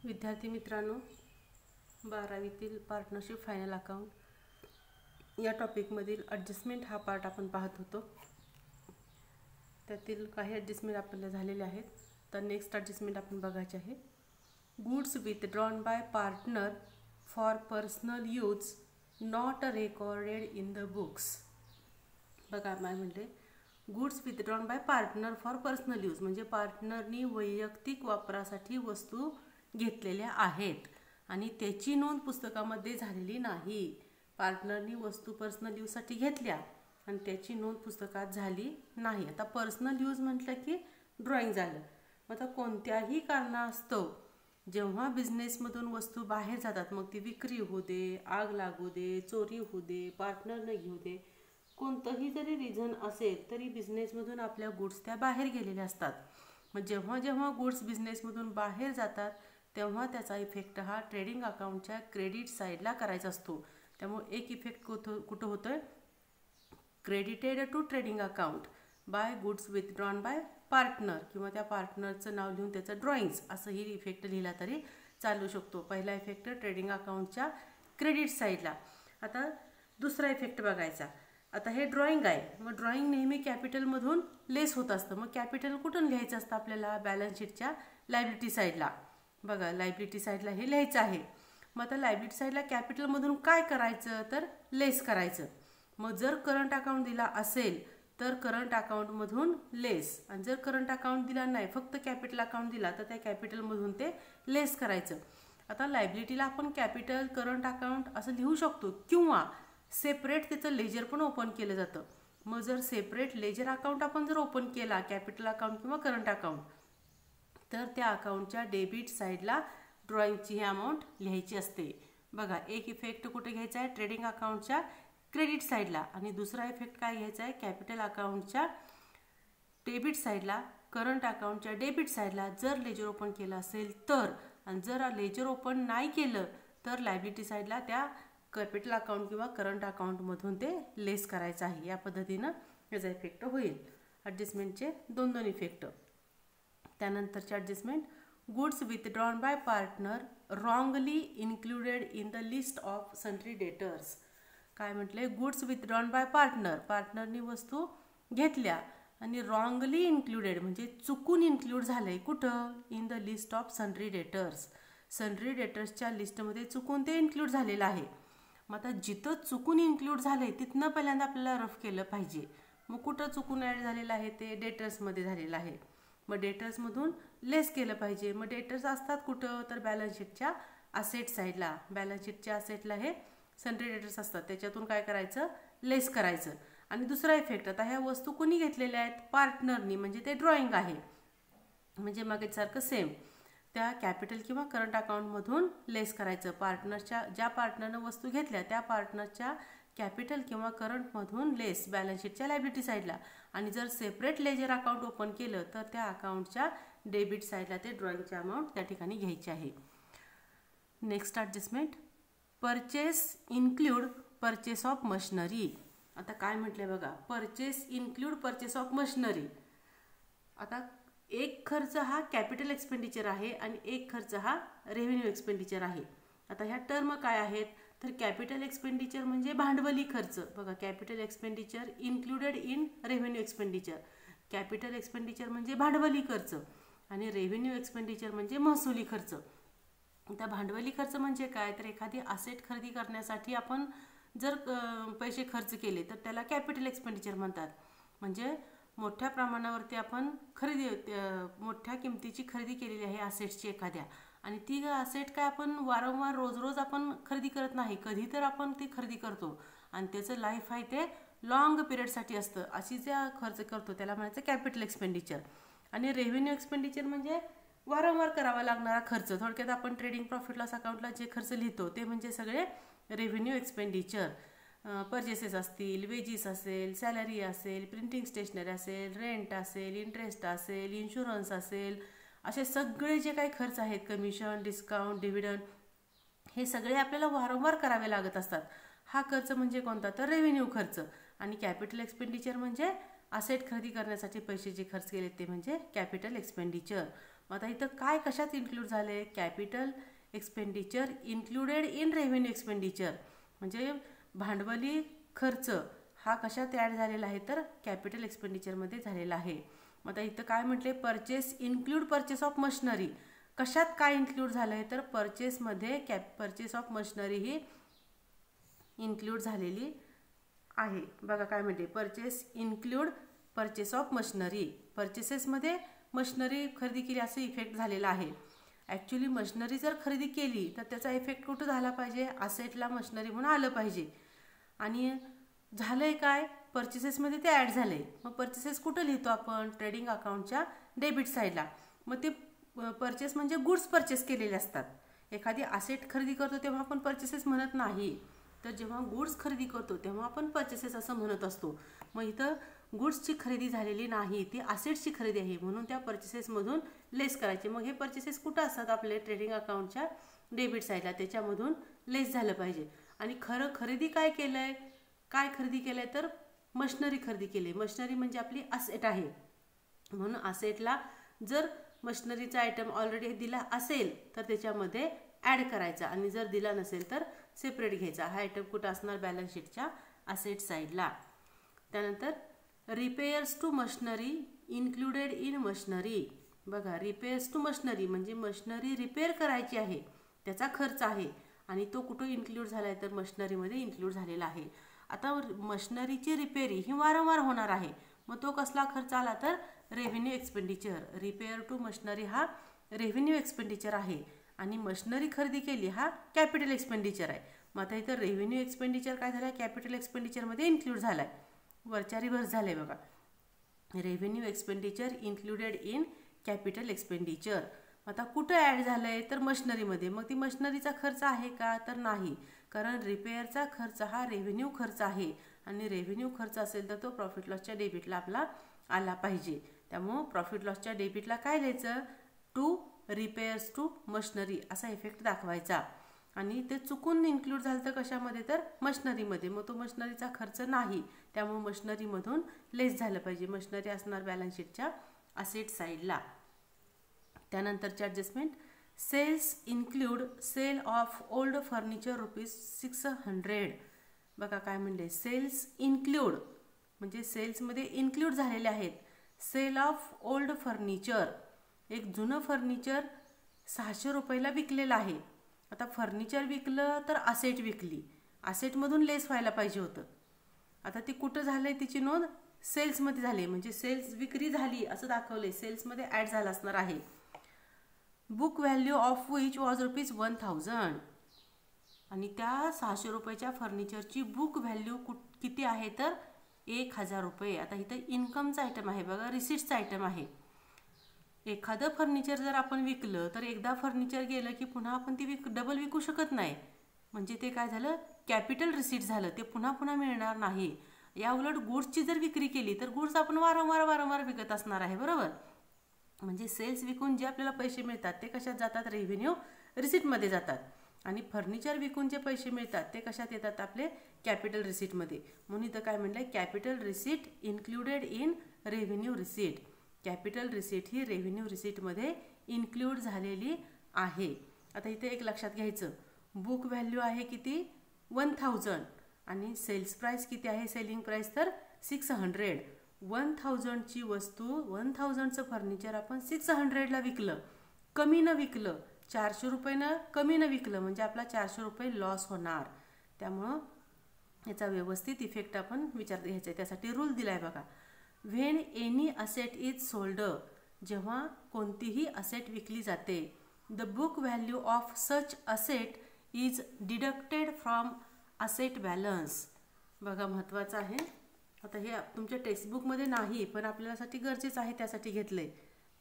विद्यार्थी मित्रांनो, 12वीतील partnership final account या टॉपिकमधील ॲडजस्टमेंट हा पार्ट आपण पाहत होतो. त्यातील काही ॲडजस्टमेंट आपल्याला झालेले आहेत. तर नेक्स्ट ॲडजस्टमेंट आपण बघायचे आहे. Goods withdrawn by partner for personal use not recorded in the books. बघा काय म्हणले, goods withdrawn by partner for personal use म्हणजे पार्टनरनी वैयक्तिक वापरासाठी वस्तू घेतलेल्या आहेत आणि त्याची नोंद पुस्तकामध्ये झालेली नाही. पार्टनरनी वस्तू पर्सनल यूजसाठी घेतल्या आणि त्याची नोंद पुस्तकात झाली नाही. आता पर्सनल यूज म्हटलं की ड्रॉइंग झालं. आता कोणत्याही कारणास्तव जेव्हा बिझनेसमधून वस्तू बाहेर जातात, मग ती विक्री होऊ दे, आग लागू दे, चोरी होऊ दे, पार्टनरने घेऊ दे, कोणतंही जरी रिझन असेल तरी बिझनेसमधून आपल्या गुड्स त्या बाहेर गेलेल्या असतात. मग जेव्हा जेव्हा गुड्स बिझनेसमधून बाहेर जातात तेव्हा त्याचा इफेक्ट हा ट्रेडिंग अकाउंटच्या क्रेडिट साईडला करायचा असतो. त्यामुळे एक इफेक्ट कुठं होतोय, credited to trading account by goods withdrawn by partner, किंवा त्या पार्टनरचं नाव लिहून त्याचं ड्रॉइंग्स असंही इफेक्ट लिहिला तरी चालू शकतो. पहिला इफेक्ट ट्रेडिंग अकाउंटच्या क्रेडिट साईडला. आता दुसरा इफेक्ट बघायचा. आता हे ड्रॉइंग आहे, मग ड्रॉइंग नेहमी कॅपिटलमधून लेस होत असतं. मग कॅपिटल कुठून लिहायचं असतं आपल्याला, बॅलन्स शीटच्या लायबिलिटी साईडला. बघा, लायबिलिटी साईडला हे लिहायचं आहे. मग आता लायबिलिटी साईडला कॅपिटलमधून काय करायचं, तर लेस करायचं. मग जर करंट अकाउंट दिला असेल तर करंट अकाउंटमधून लेस, आणि जर करंट अकाउंट दिला नाही, फक्त कॅपिटल अकाउंट दिला, तर त्या कॅपिटलमधून ते लेस करायचं. आता लायबिलिटीला आपण कॅपिटल, करंट अकाउंट असं लिहू शकतो, किंवा सेपरेट त्याचं लेजर पण ओपन केलं जातं. मग जर सेपरेट लेजर अकाउंट आपण जर ओपन केला, कॅपिटल अकाउंट किंवा करंट अकाउंट, तर त्या अकाउंटच्या डेबिट साईडला ड्रॉइंगची ही अमाऊंट लिहायची असते. बघा, एक इफेक्ट कुठे घ्यायचा आहे, ट्रेडिंग अकाउंटच्या क्रेडिट साईडला, आणि दुसरा इफेक्ट काय घ्यायचा आहे, कॅपिटल अकाउंटच्या डेबिट साईडला, करंट अकाउंटच्या डेबिट साईडला जर लेजर ओपन केलं असेल तर, आणि जर लेजर ओपन नाही केलं तर लायबिलिटी साईडला त्या कॅपिटल अकाउंट किंवा करंट अकाउंटमधून ते लेस करायचं आहे. या पद्धतीनं याचा इफेक्ट होईल. ॲडजस्टमेंटचे दोन इफेक्ट. त्यानंतरचे adjustment, goods withdrawn by partner wrongly included in the list of sundry debtors. काय म्हटले, गुड्स विथड्रॉन बाय पार्टनर, पार्टनरनी वस्तू घेतल्या आणि रॉंगली इन्क्लुडेड म्हणजे चुकून इन्क्लूड झालंय कुठं, in the list of sundry debtors. Sundry डेटर्सच्या लिस्टमध्ये चुकून ते इन्क्लूड झालेलं आहे. मग आता जिथं चुकून इन्क्लूड झालंय तिथनं पहिल्यांदा आपल्याला रफ केलं पाहिजे. मग कुठं चुकून ॲड झालेलं आहे, ते डेटर्समध्ये झालेलं आहे. मग डेटर्समधून लेस केलं पाहिजे. मग डेटर्स असतात कुठं, तर बॅलन्स शीटच्या असेट साईडला. बॅलन्स शीटच्या असेटला हे सन्ट्री डेटर्स असतात, त्याच्यातून काय करायचं, लेस करायचं. आणि दुसरा इफेक्ट, आता ह्या वस्तू कोणी घेतलेल्या आहेत, पार्टनरनी, म्हणजे ते ड्रॉइंग आहे, म्हणजे मागेसारखं सेम त्या कॅपिटल किंवा करंट अकाउंटमधून लेस करायचं. पार्टनरच्या, ज्या पार्टनरनं वस्तू घेतल्या त्या पार्टनरच्या कॅपिटल किंवा करंटमधून लेस बॅलन्स शीटच्या लायबिलिटी साईडला. आणि जर सेपरेट लेजर अकाउंट ओपन केलं तर त्या अकाउंटच्या डेबिट साईडला ते ड्रॉइंगची अमाऊंट त्या ठिकाणी घ्यायची आहे. Next adjustment, purchase include purchase of machinery. आता काय म्हटलंय बघा, purchase include purchase of machinery. आता एक खर्च हा कॅपिटल एक्सपेंडिचर आहे आणि एक खर्च हा रेव्हेन्यू एक्सपेंडिचर आहे. आता ह्या टर्म काय आहेत, तर कॅपिटल एक्सपेंडिचर म्हणजे भांडवली खर्च. बघा, capital expenditure included in revenue expenditure. Capital expenditure म्हणजे भांडवली खर्च आणि रेव्हेन्यू एक्सपेंडिचर म्हणजे महसुली खर्च. त्या भांडवली खर्च म्हणजे काय, तर एखादी असेट खरेदी करण्यासाठी आपण जर पैसे खर्च केले तर त्याला कॅपिटल एक्सपेंडिचर म्हणतात. म्हणजे मोठ्या प्रमाणावरती आपण मोठ्या किमतीची खरेदी केलेली आहे असेट्सची एखाद्या, आणि ती असेट काय आपण वारंवार रोज आपण खरेदी करत नाही, कधी तर आपण ती खरेदी करतो आणि त्याचं लाईफ आहे ते लॉंग पिरियडसाठी असतं. अशी ज्या खर्च करतो त्याला म्हणायचं कॅपिटल एक्सपेंडिचर. आणि रेव्हेन्यू एक्सपेंडिचर म्हणजे वारंवार करावा लागणारा खर्च. थोडक्यात आपण ट्रेडिंग प्रॉफिट लॉस अकाउंटला जे खर्च लिहितो ते म्हणजे सगळे रेव्हेन्यू एक्सपेंडिचर. परचेसेस असतील, वेजीस असेल, सॅलरी असेल, प्रिंटिंग स्टेशनरी असेल, रेंट असेल, इंटरेस्ट असेल, इन्शुरन्स असेल, असे सगळे जे काही खर्च आहेत, कमिशन, डिस्काउंट, डिव्हिडंड, हे सगळे आपल्याला वारंवार करावे लागत असतात. हा खर्च म्हणजे कोणता, तर रेव्हेन्यू खर्च. आणि कॅपिटल एक्सपेंडिचर म्हणजे असेट खरेदी करण्यासाठी पैसे जे खर्च केले ते म्हणजे कॅपिटल एक्सपेंडिचर. आता इथं काय कशात इन्क्लूड झाले, capital expenditure included in revenue expenditure, म्हणजे भांडवली खर्च हा कशात ॲड झालेला आहे तर कॅपिटल एक्सपेंडिचरमध्ये झालेला आहे. आता इथं काय म्हटले, purchase include purchase of machinery, कशात काय इन्क्लूड झालं आहे तर परचेसमध्ये परचेस ऑफ मशिनरी ही इन्क्लूड झालेली आहे. बघा काय म्हणते, purchase include purchase of machinery, परचेसेसमध्ये मशिनरी खरेदी केली असं इफेक्ट झालेला आहे. ॲक्च्युली मशिनरी जर खरेदी केली तर त्याचा इफेक्ट कुठं झाला पाहिजे, असेटला मशिनरी म्हणून आलं पाहिजे. आणि झालंय काय, परचेसेसमध्ये ते ॲड झाले. मग परचेसेस कुठं लिहितो आपण, ट्रेडिंग अकाउंटच्या डेबिट साईडला. मग ते परचेस म्हणजे गुड्स परचेस केलेले असतात. एखादी असेट खरेदी करतो तेव्हा आपण परचेसेस म्हणत नाही, तर जेव्हा गुड्स खरेदी करतो तेव्हा आपण परचेसेस असं म्हणत असतो. मग इथं गुड्सची खरेदी झालेली नाही, ती असेट्सची खरेदी आहे, म्हणून त्या परचेसेसमधून लेस करायचे. मग हे परचेसेस कुठं असतात, आपले ट्रेडिंग अकाउंटच्या डेबिट साईडला, त्याच्यामधून लेस झालं पाहिजे. आणि खरेदी काय केलंय, काय खरेदी केलंय तर मशिनरी खरेदी केली. मशिनरी म्हणजे आपली असेट आहे, म्हणून असेटला जर मशिनरीचा आयटम ऑलरेडी दिला असेल तर त्याच्यामध्ये ॲड करायचा, आणि जर दिला नसेल तर सेपरेट घ्यायचा. हा आयटम कुठं असणार, बॅलन्स शीटच्या असेट साईडला. त्यानंतर repairs to machinery included in machinery. बघा, रिपेअर्स टू मशिनरी म्हणजे मशिनरी रिपेअर करायची आहे, त्याचा खर्च आहे, आणि तो कुठं इन्क्लूड झाला आहे तर मशिनरीमध्ये इन्क्लूड झालेला आहे. आता मशिनरीची रिपेअरी ही वारंवार होणार आहे, मग तो कसला खर्च आला तर revenue expenditure. Repair to machinery हा रेव्हेन्यू एक्सपेंडिचर आहे, आणि मशिनरी खरेदी केली हा कॅपिटल एक्सपेंडिचर आहे. मग आता इथं रेव्हेन्यू एक्सपेंडिचर काय झालं, कॅपिटल एक्सपेंडिचरमध्ये इन्क्लूड झाला आहे, वरच्या रिव्हर्स झाले. बघा, revenue expenditure included in capital expenditure. आता कुठं ॲड झालं आहे तर मशिनरीमध्ये. मग ती मशिनरीचा खर्च आहे का तर नाही, कारण रिपेअरचा खर्च हा रेव्हेन्यू खर्च आहे, आणि रेव्हेन्यू खर्च असेल तर तो प्रॉफिट लॉसच्या डेबिटला आपला आला पाहिजे. त्यामुळं प्रॉफिट लॉसच्या डेबिटला काय लिहायचं, टू रिपेअर्स टू मशिनरी असा इफेक्ट दाखवायचा. आणि ते चुकून इन्क्लूड झालं तर कशामध्ये तर मशिनरीमध्ये, मग तो मशिनरीचा खर्च नाही, त्यामुळे मशिनरीमधून लेस झालं पाहिजे. मशिनरी असणार बॅलन्स शीटच्या असेट साईडला. त्यानंतरचे adjustment, sales include sale of old furniture ₹600. बघा काय म्हणले, सेल्स इन्क्लूड म्हणजे सेल्समध्ये इन्क्लूड झालेले आहेत. सेल ऑफ ओल्ड फर्निचर, एक जुनं फर्निचर ₹600 विकलेलं आहे. आता फर्निचर विकलं तर असेट विकली, असेटमधून लेस व्हायला पाहिजे होतं. आता ती कुठं झालंय, तिची नोंद सेल्समध्ये झाली, म्हणजे सेल्स विक्री झाली असं दाखवलंय, सेल्समध्ये ॲड झालं असणार आहे. Book value of which was ₹1000, आणि त्या ₹600च्या फर्निचरची बुक व्हॅल्यू किती आहे तर ₹1000. आता इथं इन्कमचा आयटम आहे बघा, रिसिट्सचा आयटम आहे. एखादं फर्निचर जर आपण विकलं तर एकदा फर्निचर गेलं की पुन्हा आपण ती डबल विकू शकत नाही, म्हणजे ते काय झालं, कॅपिटल रिसीट झालं, ते पुन्हा पुन्हा मिळणार नाही. या उलट गुड्सची जर विक्री केली तर गुड्स आपण वारंवार विकत असणार आहे, बरोबर. म्हणजे सेल्स विकून जे आपल्याला पैसे मिळतात ते कशात जातात, रेव्हेन्यू रिसीटमध्ये जातात, आणि फर्निचर विकून जे पैसे मिळतात ते कशात येतात, आपले कॅपिटल रिसीटमध्ये. म्हणून इथं काय म्हणलंय, capital receipt included in revenue receipt. Capital receipt ही रेव्हेन्यू रिसीटमध्ये इन्क्लूड झालेली आहे. आता इथे एक लक्षात घ्यायचं, बुक व्हॅल्यू आहे किती 1000, आणि सेल्स प्राइस किती आहे, सेलिंग प्राइस तर 600. 1000ची वस्तू, 1000चं फर्निचर आपण 600ला विकलं, कमी न विकलं, ₹400 कमी न विकलं, म्हणजे आपला ₹400 लॉस होणार. त्यामुळं याचा व्यवस्थित इफेक्ट आपण विचार घ्यायचा आहे. त्यासाठी रूल दिला आहे बघा, when any asset is sold, जेव्हा कोणतीही असेट विकली जाते, the book value of such asset is deducted from asset balance. बघा महत्त्वाचं आहे. आता हे तुमच्या टेक्स्टबुकमध्ये नाही, पण आपल्यासाठी गरजेचं आहे, त्यासाठी घेतलंय.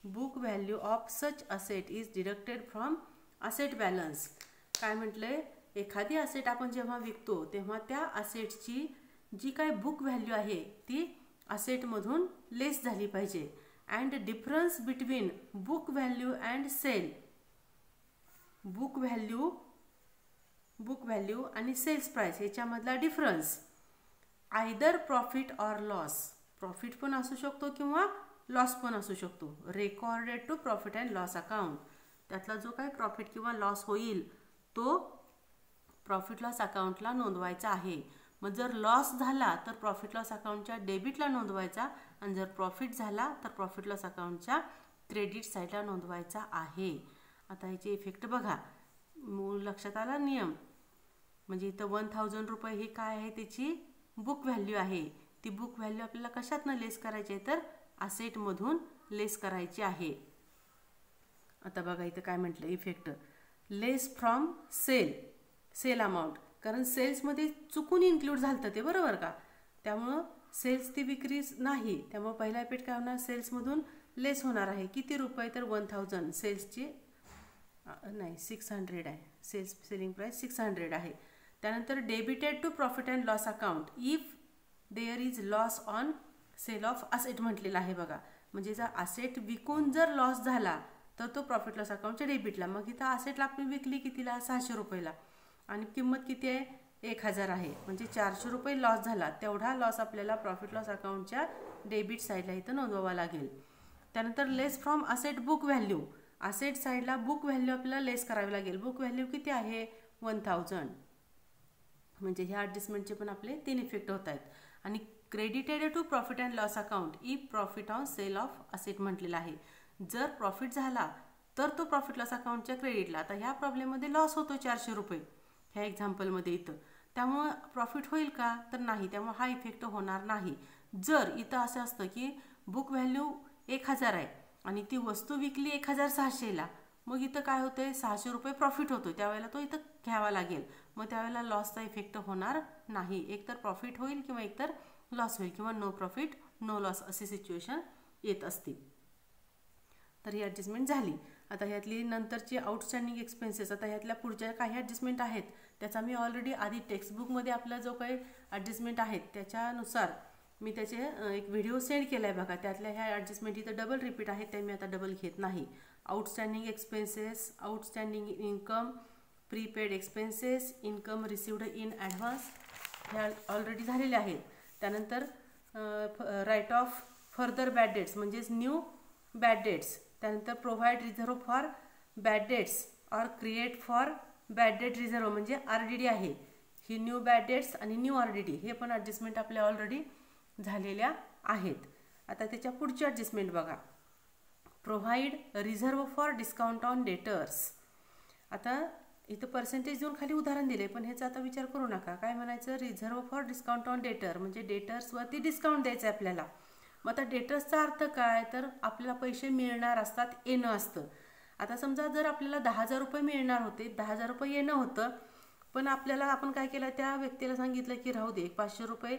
Book value of such asset is deducted from asset balance. काय म्हटलंय, एखादी असेट आपण जेव्हा विकतो तेव्हा त्या असेटची जी काय बुक व्हॅल्यू आहे ती असेटमधून लेस झाली पाहिजे. And difference between book value and sale, book value आणि सेल्स प्राइस याच्यामधला difference, either profit or loss, profit पण असू शकतो किंवा लॉस पण असू शकतो. Recorded to profit and loss account, त्यातला जो काही प्रॉफिट किंवा लॉस होईल तो प्रॉफिट लॉस अकाउंटला नोंदवायचा आहे. मग जर लॉस झाला तर प्रॉफिट लॉस अकाउंटच्या डेबिटला नोंदवायचा, आणि जर प्रॉफिट झाला तर प्रॉफिट लॉस अकाउंटच्या क्रेडिट साईडला नोंदवायचा आहे. आता ह्याचे इफेक्ट बघा. लक्षात आला नियम. म्हणजे इथं 1000 रुपये ही काय आहे, त्याची बुक व्हॅल्यू आहे. ती बुक व्हॅल्यू आपल्याला कशातनं लेस करायची आहे, तर असेटमधून लेस करायची आहे. आता बघा इथं काय म्हटलं effect, less from sale amount, कारण सेल्समध्ये चुकून इन्क्लूड झालं ते, बरोबर का. त्यामुळं सेल्स ती विक्री नाही, त्यामुळं पहिला इफेक्ट काय होणार, सेल्समधून लेस होणार आहे. किती रुपये, तर 1000. सेल्सची नाही 600 आहे, सेलिंग प्राइस 600 आहे. त्यानंतर debited to profit and loss account if there is loss on sale of asset म्हटलेला आहे बघा. म्हणजे जर असेट विकून जर लॉस झाला तर तो प्रॉफिट लॉस अकाउंटच्या डेबिटला. मग इथं असेटला आपण विकली कितीला, 600 रुपयाला, आणि किंमत किती आहे, 1000 आहे. म्हणजे 400 रुपये लॉस झाला, तेवढा लॉस आपल्याला प्रॉफिट लॉस अकाउंटच्या डेबिट साईडला इथं नोंदवावा लागेल. त्यानंतर less from asset book value, asset साईडला बुक व्हॅल्यू आपल्याला लेस करावी लागेल. बुक व्हॅल्यू किती आहे, 1000. म्हणजे ह्या ॲडजस्टमेंटचे पण आपले 3 इफेक्ट होत आहेत. आणि credited to profit and loss account if profit on sale of asset म्हटलेला आहे. जर प्रॉफिट झाला तर तो प्रॉफिट लॉस अकाउंटच्या क्रेडिटला. आता ह्या प्रॉब्लेममध्ये लॉस होतो 400 रुपये ह्या एक्झाम्पलमध्ये इथं, त्यामुळं प्रॉफिट होईल का, तर नाही, त्यामुळे हा इफेक्ट होणार नाही. जर इथं असं असतं की बुक व्हॅल्यू 1000 आहे आणि ती वस्तू विकली 1600ला, मग इथं काय होतंय, 600 रुपये प्रॉफिट होतो, त्यावेळेला तो इथं घ्यावा लागेल. मग त्यावेळेला लॉसचा इफेक्ट होणार नाही. एकतर प्रॉफिट होईल किंवा एकतर लॉस होईल, किंवा नो प्रॉफिट नो लॉस अशी सिच्युएशन येत असते. तर ही ॲडजस्टमेंट झाली. आता ह्यातली नंतरची आउटस्टँडिंग एक्सपेन्सेस, आता ह्यातल्या पुढच्या काही ॲडजस्टमेंट आहेत त्याचा मी ऑलरेडी आधी टेक्स्टबुकमध्ये आपला जो काही ॲडजस्टमेंट आहेत त्याच्यानुसार मी त्याचे एक व्हिडिओ सेंड केला आहे बघा. त्यातल्या ह्या ॲडजस्टमेंट इथं डबल रिपीट आहेत, त्या मी आता डबल घेत नाही. Outstanding expenses, outstanding income, prepaid expenses, income received in advance, ह्या ऑलरेडी झालेल्या आहेत. त्यानंतर write off further bad debts म्हणजेच न्यू बॅड डेट्स. त्यानंतर provide reserve for bad debts or create for bad debt reserve म्हणजे RDD आहे ही. New bad debts आणि न्यू RDD हे पण ॲडजस्टमेंट आपल्या ऑलरेडी झालेल्या आहेत. आता त्याच्या पुढची ॲडजस्टमेंट बघा, provide reserve for discount on debtors. आता इथं पर्सेंटेज देऊन खाली उदाहरण दिले, पण ह्याचा आता विचार करू नका. काय म्हणायचं, रिझर्व फॉर डिस्काउंट ऑन डेटर म्हणजे डेटर्सवरती डिस्काउंट द्यायचं आहे आपल्याला. मग आता डेटर्सचा अर्थ काय, तर आपल्याला पैसे मिळणार असतात, येणं असतं. आता समजा जर आपल्याला 10,000 रुपये मिळणार होते, 10,000 रुपये येणं होतं, पण आपल्याला आपण काय केलं, त्या व्यक्तीला सांगितलं की राहू दे 500 रुपये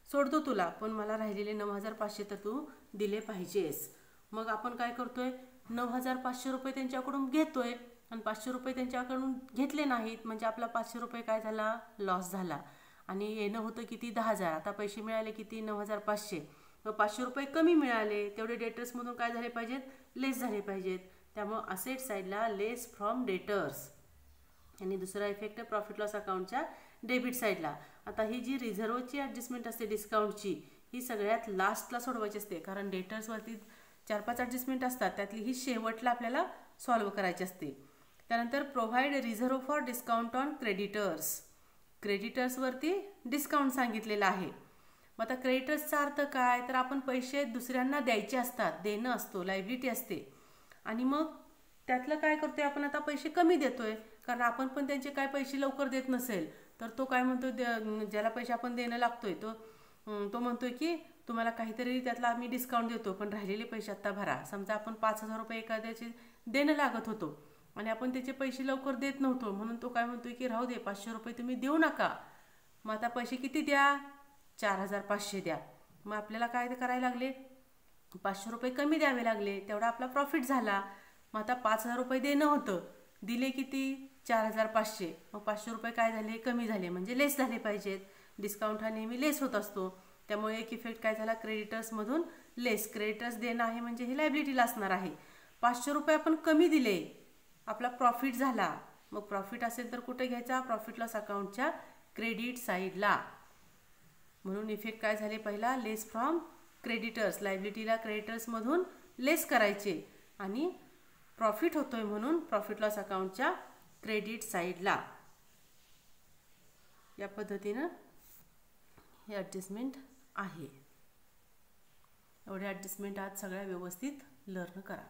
सोडतो तुला, पण मला राहिलेले 9,500 तर तू दिले पाहिजेस. मग आपण काय करतोय, 9,500 रुपये त्यांच्याकडून घेतोय आणि 500 रुपये त्यांच्याकडून घेतले नाहीत, म्हणजे आपला 500 रुपये काय झाला, लॉस झाला. आणि येणं होतं किती, 10,000. आता पैसे मिळाले किती, 9,500. मग 500 रुपये कमी मिळाले, तेवढे डेटर्समधून काय झाले पाहिजेत, लेस झाले पाहिजेत. त्यामुळं असेट साईडला लेस फ्रॉम डेटर्स. आणि दुसरा इफेक्ट प्रॉफिट लॉस अकाउंटच्या डेबिट साईडला. आता ही जी रिझर्वची ॲडजस्टमेंट असते डिस्काउंटची, ही सगळ्यात लास्टला सोडवायची असते, कारण डेटर्सवरती 4-5 ॲडजस्टमेंट असतात, त्यातली ही शेवटला आपल्याला सॉल्व्ह करायची असते. त्यानंतर provide reserve for discount on creditors. क्रेडिटर्सवरती डिस्काउंट सांगितलेला आहे. मग आता क्रेडिटर्सचा अर्थ काय, तर आपण पैसे दुसऱ्यांना द्यायचे असतात, देणं असतो, लायबिलिटी असते. आणि मग त्यातलं काय करतोय आपण, आता पैसे कमी देतोय, कारण आपण पण त्यांचे काय पैसे लवकर देत नसेल तर तो काय म्हणतो, ज्याला पैसे आपण देणं लागतोय तो म्हणतोय की तुम्हाला काहीतरी त्यातला आम्ही डिस्काउंट देतो, पण राहिलेले पैसे आत्ता भरा. समजा आपण 5,000 रुपये एखाद्याचे देणं लागत होतो आणि आपण त्याचे पैसे लवकर देत नव्हतो, म्हणून तो काय म्हणतोय की राहू दे 500 रुपये तुम्ही देऊ नका. मग आता पैसे किती द्या, 4,500 द्या. मग आपल्याला काय करायला लागले, 500 रुपये कमी द्यावे लागले, तेवढा आपला प्रॉफिट झाला. मग आता 5,000 रुपये देणं होतं, दिले किती, 4,500. मग 500 रुपये काय झाले, कमी झाले, म्हणजे लेस झाले पाहिजेत. डिस्काउंट हा नेहमी लेस होत असतो, त्यामुळे एक इफेक्ट काय झाला, क्रेडिटर्समधून लेस. क्रेडिटर्स देणं आहे म्हणजे हे लायबिलिटीला असणार आहे. 500 रुपये आपण कमी दिले, आपला प्रॉफिट झाला. मग प्रॉफिट असेल तर कुठे घ्यायचा, प्रॉफिट लॉस अकाउंटच्या क्रेडिट साईडला. म्हणून इफेक्ट काय झाले, पहिला लेस फ्रॉम क्रेडिटर्स, लायबिलिटीला क्रेडिटर्समधून लेस करायचे आणि प्रॉफिट होतोय म्हणून प्रॉफिट लॉस अकाउंटच्या क्रेडिट साईडला. या पद्धतीनं हे ॲडजस्टमेंट आहे. एवढे ॲडजस्टमेंट आज सगळ्या व्यवस्थित लर्न करा.